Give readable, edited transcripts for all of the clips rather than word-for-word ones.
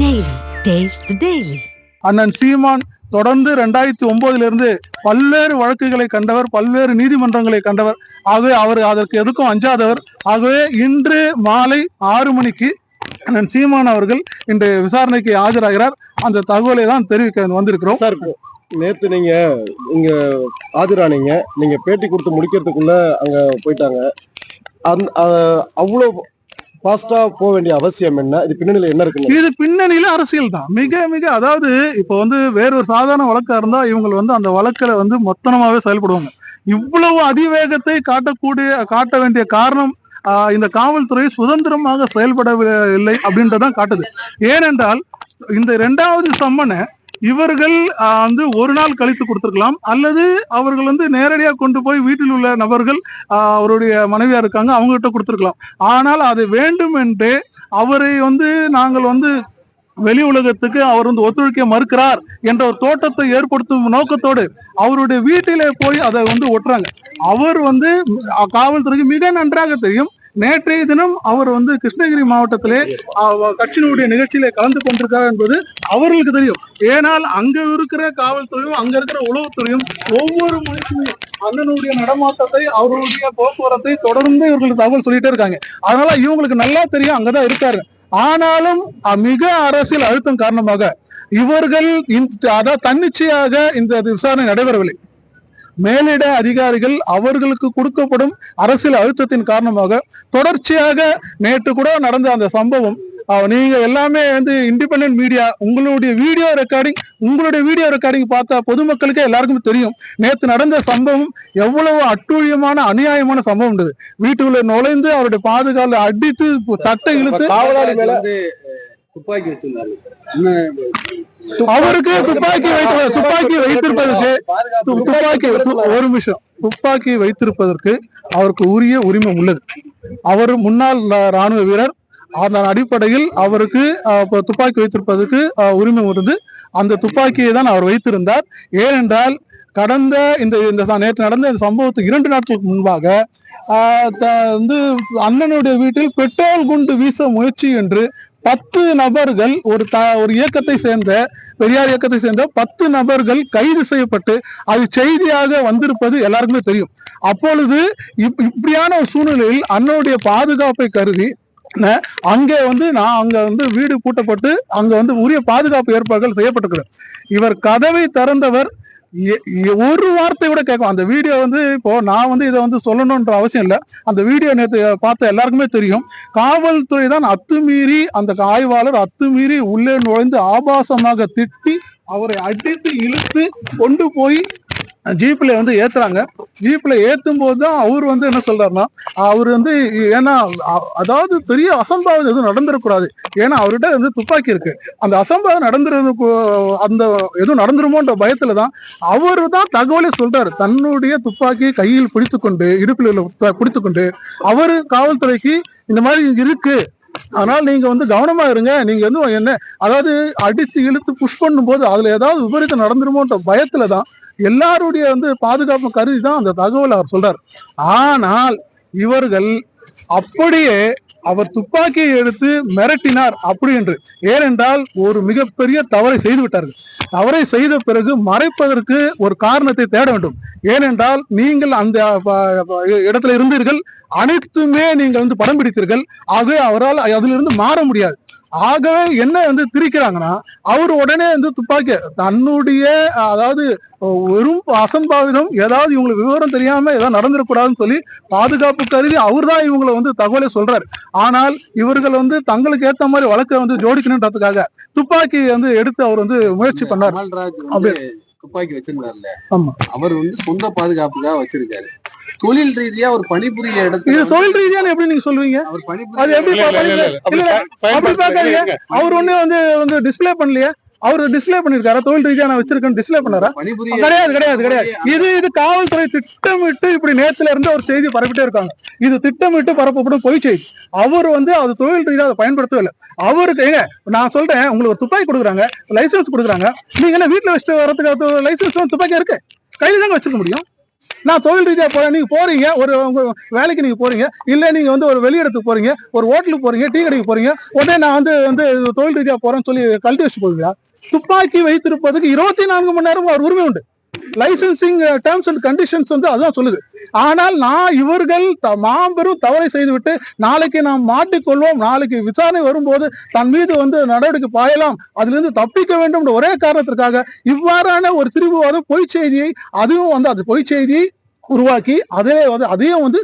Daily. Taste the Daily. அண்ணன் சீமான் தொடர்ந்து 2009 பல்வேறு வழக்குகளை கண்டவர், பல்வேறு நீதிமன்றங்களை கண்டவர். ஆகவே அவர் அதற்கு எதுக்கும் அஞ்சாதவர். ஆகவே இன்று மாலை 6 மணிக்கு அண்ணன் சீமான் அவர்கள் இன்று விசாரணைக்கு ஆஜராகிறார். அந்த தகவலை தான் தெரிவிக்க வந்திருக்கிறோம். சார், நேத்து நீங்க இங்க ஆஜரானீங்க, நீங்க பேட்டி கொடுத்து முடிக்கிறதுக்குள்ள அங்க போயிட்டாங்க. அவ்வளவு ஃபாஸ்டா போக வேண்டிய அவசியம் என்ன? இது பின்னணியில என்ன இருக்கு? இது பின்னணியில அரசியல் தான். மிக அதாவது இப்ப வேற ஒரு சாதாரண வழக்கா இருந்தா இவங்க அந்த வழக்கில மொத்தமாவே செயல்படுவாங்க. இவ்வளவு அதிவேகத்தை காட்ட வேண்டிய காரணம் இந்த காவல்துறை சுதந்திரமாக செயல்படவில்லை அப்படின்றதான் காட்டுது. ஏனென்றால் இந்த 2வது சம்மனை இவர்கள் ஒரு நாள் கழித்து கொடுத்திருக்கலாம், அல்லது அவர்கள் நேரடியாக கொண்டு போய் வீட்டில் உள்ள நபர்கள், அவருடைய மனைவியா இருக்காங்க, அவங்ககிட்ட கொடுத்திருக்கலாம். ஆனால் அது வேண்டும் என்றே அவரை நாங்கள் வெளி உலகத்துக்கு அவர் ஒத்துழைக்க மறுக்கிறார் என்ற ஒரு தோட்டத்தை ஏற்படுத்தும் நோக்கத்தோடு அவருடைய வீட்டிலே போய் அதை ஒட்டுறாங்க. அவர் காவல்துறைக்கு மிக நன்றாக தெரியும். நேற்றைய தினம் அவர் கிருஷ்ணகிரி மாவட்டத்திலே கட்சியினுடைய நிகழ்ச்சியிலே கலந்து கொண்டிருக்கார் என்பது அவர்களுக்கு தெரியும். ஏனால் அங்க இருக்கிற காவல்துறையும் அங்க இருக்கிற உளவுத்துறையும் ஒவ்வொரு மனுஷனையும் அண்ணனுடைய நடமாட்டத்தை, அவர்களுடைய போக்குவரத்தை தொடர்ந்து இவர்களுக்கு தகவல் சொல்லிட்டே இருக்காங்க. அதனால இவங்களுக்கு நல்லா தெரியும் அங்கதான் இருக்காரு. ஆனாலும் மிக அரசியல் அழுத்தம் காரணமாக இவர்கள் தன்னிச்சையாக இந்த விசாரணை நடைபெறவில்லை. மேலிட அதிகாரிகள் அவர்களுக்கு கொடுக்கப்படும் அரசியல் அழுத்தத்தின் காரணமாக தொடர்ச்சியாக நேற்று கூட நடந்த அந்த சம்பவம், நீங்க எல்லாமே இண்டிபெண்டன்ட் மீடியா, உங்களுடைய வீடியோ ரெக்கார்டிங் பார்த்தா பொதுமக்களுக்கு எல்லாருக்குமே தெரியும். நேற்று நடந்த சம்பவம் எவ்வளவு அட்டூழியமான அநியாயமான சம்பவம். வீட்டுக்குள்ள நுழைந்து அவருடைய பாதுகாப்பு அடித்து சட்டை இழுத்து துப்பாக்கி வச்சிருந்தாரு. அவருக்கு துப்பாக்கி வைத்திருப்பதற்கு அவருக்கு உரிய உரிமை உள்ளது. அவர் முன்னாள் ராணுவ வீரர். அதன் அடிப்படையில் அவருக்கு துப்பாக்கி வைத்திருப்பதற்கு உரிமை உள்ளது. அந்த துப்பாக்கியை தான் அவர் வைத்திருந்தார். ஏனென்றால் கடந்த நேற்று நடந்த இந்த சம்பவத்துக்கு 2 நாட்களுக்கு முன்பாக அண்ணனுடைய வீட்டில் பெட்ரோல் குண்டு வீச முயற்சி என்று 10 நபர்கள் ஒரு இயக்கத்தை சேர்ந்த, பெரியார் இயக்கத்தை சேர்ந்த 10 நபர்கள் கைது செய்யப்பட்டு அது செய்தியாக வந்திருப்பது எல்லாருக்குமே தெரியும். அப்பொழுது இப்படியான ஒரு சூழ்நிலையில் அண்ணனுடைய பாதுகாப்பை கருதி அங்கே அங்க வீடு பூட்டப்பட்டு அங்க உரிய பாதுகாப்பு ஏற்பாடுகள் செய்யப்பட்டிருக்கிறது. இவர் கதவை திறந்தவர் ஒரு வார்த்தை கூட கேட்கும். அந்த வீடியோ இப்போ நான் இதை சொல்லணும்ன்ற அவசியம் இல்லை. அந்த வீடியோ நேற்று பார்த்த எல்லாருக்குமே தெரியும். காவல்துறை தான் அத்துமீறி, அந்த ஆய்வாளர் அத்துமீறி உள்ளே நுழைந்து ஆபாசமாக திட்டி அவரை அடித்து இழுத்து கொண்டு போய் ஜீப்ல ஏத்துறாங்க. ஜீப்ல ஏத்தும் போதுதான் அவர் என்ன சொல்றாருன்னா, அவர் ஏன்னா அதாவது பெரிய அசம்பாவிதம் எதுவும் நடந்துடக்கூடாது, ஏன்னா அவர்கிட்ட துப்பாக்கி இருக்கு, அந்த அசம்பாவிதம் எதுவும் நடந்துருமோன்ற பயத்துலதான் அவரு தான் தகவலே சொல்றாரு. தன்னுடைய துப்பாக்கியை கையில் பிடித்துக்கொண்டு, இடுப்பில் பிடித்துக்கொண்டு அவரு காவல்துறைக்கு இந்த மாதிரி இருக்கு, அதனால நீங்க கவனமா இருங்க, நீங்க என்ன அதாவது அடித்து இழுத்து புஷ் பண்ணும் போது அதுல ஏதாவது விபரீதம் நடந்துருமோன்ற பயத்துலதான் எல்லாருடைய பாதுகாப்பு கருதி தான் அந்த தகவல் அவர் சொல்றார். ஆனால் இவர்கள் அப்படியே அவர் துப்பாக்கியை எடுத்து மிரட்டினார் அப்படி என்று. ஏனென்றால் ஒரு மிகப்பெரிய தவறை செய்து விட்டார்கள். தவறை செய்த பிறகு மறைப்பதற்கு ஒரு காரணத்தை தேட வேண்டும். ஏனென்றால் நீங்கள் அந்த இடத்துல இருந்தீர்கள், அனைத்துமே நீங்கள் படம் பிடித்தீர்கள். ஆகவே அவரால் அதிலிருந்து மாற முடியாது. ஆகவே என்ன திரிக்கிறாங்கன்னா, அவர் உடனே துப்பாக்கி தன்னுடைய அதாவது வெறும் அசம்பாவிதம், ஏதாவது இவங்களுக்கு விவரம் தெரியாம ஏதாவது நடந்துடக்கூடாதுன்னு சொல்லி பாதுகாப்பு கருதி அவர் தான் இவங்களை தகவலே சொல்றாரு. ஆனால் இவர்கள் தங்களுக்கு ஏத்த மாதிரி வழக்கை ஜோடிக்கணுன்றதுக்காக துப்பாக்கி எடுத்து அவர் முயற்சி பண்ணார். துப்பாக்கி வச்சிருந்தாருல்ல, அவர் சொந்த பாதுகாப்புக்காக வச்சிருக்காரு. தொழில் ரீதியா ஒரு பணிபுரிய இடத்துல தொழில் ரீதியான எப்படி நீங்க சொல்லுவீங்க? அவர் ஒண்ணு டிஸ்பிளே பண்ணலையே, அவரு டிஸ்பிளே பண்ணிருக்காரு. தொழில் ரீதியா நான் வச்சிருக்கேன் டிஸ்பிளே பண்ணாரா? கிடையாது. இது காவல்துறை திட்டமிட்டு இப்படி நேரத்துல இருந்து ஒரு செய்தி பரப்பிட்டே இருக்காங்க. இது திட்டமிட்டு பரப்பப்படும் பொய் செய்தி. அவர் அது தொழில் ரீதியா அதை பயன்படுத்தவே இல்லை. அவருக்கு நான் சொல்றேன், உங்களுக்கு ஒரு துப்பாக்கி கொடுக்குறாங்க, லைசன்ஸ் கொடுக்குறாங்க, நீங்க என்ன வீட்டுல வச்சுட்டு வரதுக்கு லைசன்ஸ் துப்பாக்கி இருக்கு, கையில தாங்க வச்சிருக்க முடியும். நான் தொழில் ரீதியா போறேன், நீங்க போறீங்க உங்க வேலைக்கு நீங்க போறீங்க, இல்ல நீங்க வந்து ஒரு வெளியிடத்துக்கு போறீங்க, ஒரு ஹோட்டலுக்கு போறீங்க, டீ கடைக்கு போறீங்க, உடனே நான் வந்து தொழில் ரீதியா போறேன்னு சொல்லி கழட்டி வச்சு போவீங்களா? துப்பாக்கி வைத்திருப்பதுக்கு 24 மணி நேரம் அவர் உரிமை உண்டு. லைசன்சிங் டேர்ம்ஸ் அண்ட் கண்டிஷன்ஸ் வந்து அதான் சொல்லுது. ஆனால் இவர்கள் மாபெரும் தவறை செய்துவிட்டு நாளைக்கு நாம் மாட்டிக்கொள்வோம், நாளைக்கு விசாரணை வரும்போது தன் மீது வந்து நடவடிக்கை பாயலாம், அதிலிருந்து தப்பிக்க வேண்டும் ஒரே காரணத்திற்காக இவ்வாறான ஒரு திரிபுவாத பொய் செய்தியை, அதுவும் வந்து அது பொய் செய்தியை உருவாக்கி அதையும் வந்து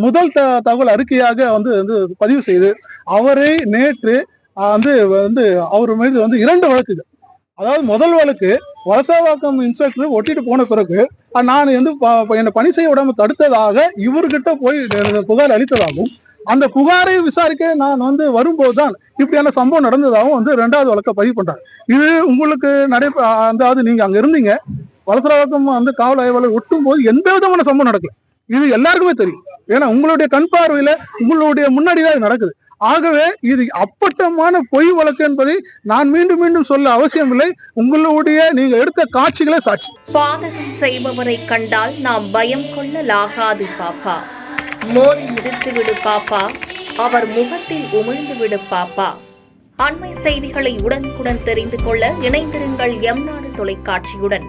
முதல் தகவல் அறிக்கையாக வந்து பதிவு செய்து அவரை நேற்று அவர் மீது 2 வழக்குகள். அதாவது முதல் வழக்கு வலசவாக்கம் இன்ஸ்பெக்டர் ஒட்டிட்டு போன பிறகு நான் என்னை பணி செய்ய விடாம தடுத்ததாக இவர்கிட்ட போய் புகார் அளித்ததாகவும், அந்த புகாரை விசாரிக்க நான் வரும்போதுதான் இப்படியான சம்பவம் நடந்ததாகவும் 2வது வழக்கை பதிவு பண்றாங்க. இது உங்களுக்கு அதாவது நீங்க அங்க இருந்தீங்க, வலசவாக்கம் காவல் ஆய்வாளர் ஒட்டும் போது எந்த விதமான சம்பவம் நடக்கல. இது எல்லாருக்குமே தெரியும். ஏன்னா உங்களுடைய கண் பார்வையில உங்களுடைய முன்னாடிதான் நடக்குது. ஆகவே இது அப்பட்டமான பொய் வழக்கு என்பதை நான் மீண்டும் மீண்டும் சொல்ல அவசியம் இல்லை. உங்களுடைய நீங்க எடுத்த காட்சிகளே சாட்சி. பாதகம் செய்பவரை கண்டால் நாம் பயம் கொள்ளலாகாது பாப்பா. மோதி மிதித்து விடு பாப்பா, அவர் முகத்தில் உமிழ்ந்து விடு பாப்பா. அண்மை செய்திகளை உடனுக்குடன் தெரிந்து கொள்ள இணைந்திருங்கள் எம் நாடு தொலைக்காட்சியுடன்.